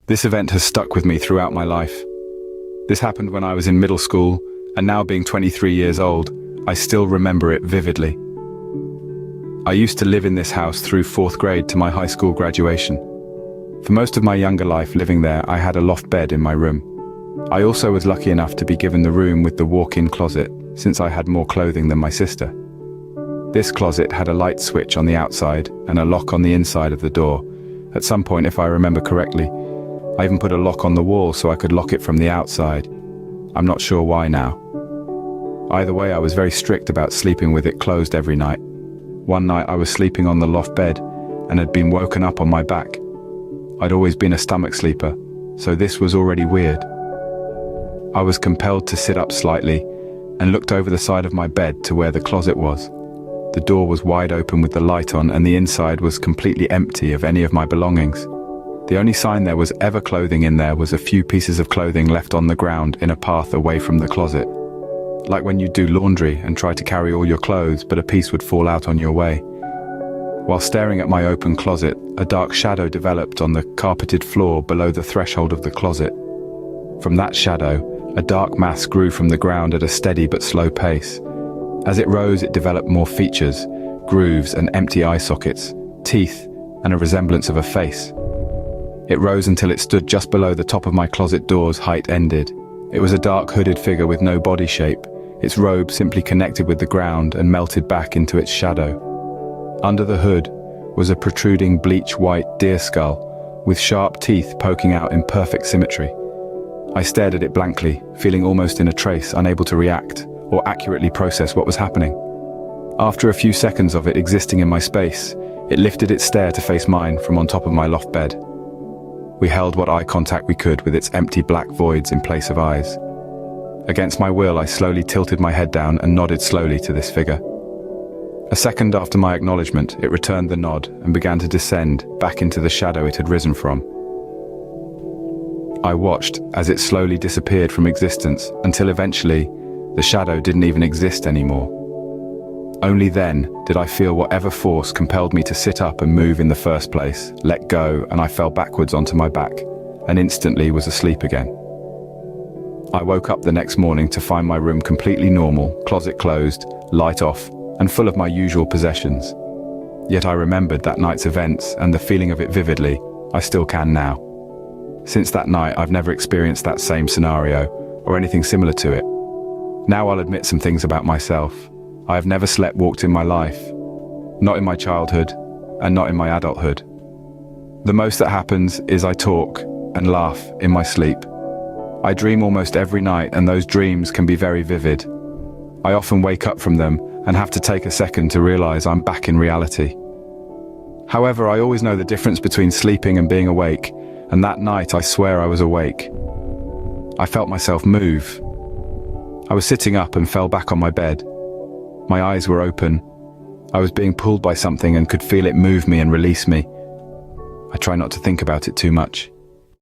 This event has stuck with me throughout my life. This happened when I was in middle school, and now being 23 years old, I still remember it vividly. I used to live in this house through 4th grade to my high school graduation. For most of my younger life living there, I had a loft bed in my room. I also was lucky enough to be given the room with the walk-in closet, since I had more clothing than my sister. This closet had a light switch on the outside and a lock on the inside of the door. At some point, if I remember correctly, I even put a lock on the wall so I could lock it from the outside. I'm not sure why now. Either way, I was very strict about sleeping with it closed every night. One night I was sleeping on the loft bed and had been woken up on my back. I'd always been a stomach sleeper, so this was already weird. I was compelled to sit up slightly and looked over the side of my bed to where the closet was. The door was wide open with the light on, and the inside was completely empty of any of my belongings. The only sign there was ever clothing in there was a few pieces of clothing left on the ground in a path away from the closet. Like when you do laundry and try to carry all your clothes, but a piece would fall out on your way. While staring at my open closet, a dark shadow developed on the carpeted floor below the threshold of the closet. From that shadow, a dark mass grew from the ground at a steady but slow pace. As it rose, it developed more features, grooves and empty eye sockets, teeth, and a resemblance of a face. It rose until it stood just below the top of my closet door's height ended. It was a dark hooded figure with no body shape. Its robe simply connected with the ground and melted back into its shadow. Under the hood was a protruding bleach-white deer skull with sharp teeth poking out in perfect symmetry. I stared at it blankly, feeling almost in a trace, unable to react or accurately process what was happening. After a few seconds of it existing in my space, it lifted its stare to face mine from on top of my loft bed. We held what eye contact we could with its empty black voids in place of eyes. Against my will, I slowly tilted my head down and nodded slowly to this figure. A second after my acknowledgement, it returned the nod and began to descend back into the shadow it had risen from. I watched as it slowly disappeared from existence until eventually the shadow didn't even exist anymore. Only then did I feel whatever force compelled me to sit up and move in the first place, let go, and I fell backwards onto my back and instantly was asleep again. I woke up the next morning to find my room completely normal, closet closed, light off, and full of my usual possessions. Yet I remembered that night's events and the feeling of it vividly. I still can now. Since that night, I've never experienced that same scenario or anything similar to it. Now I'll admit some things about myself. I have never sleepwalked in my life, not in my childhood, and not in my adulthood. The most that happens is I talk and laugh in my sleep. I dream almost every night, and those dreams can be very vivid. I often wake up from them and have to take a second to realize I'm back in reality. However, I always know the difference between sleeping and being awake, and that night I swear I was awake. I felt myself move. I was sitting up and fell back on my bed. My eyes were open. I was being pulled by something and could feel it move me and release me. I try not to think about it too much.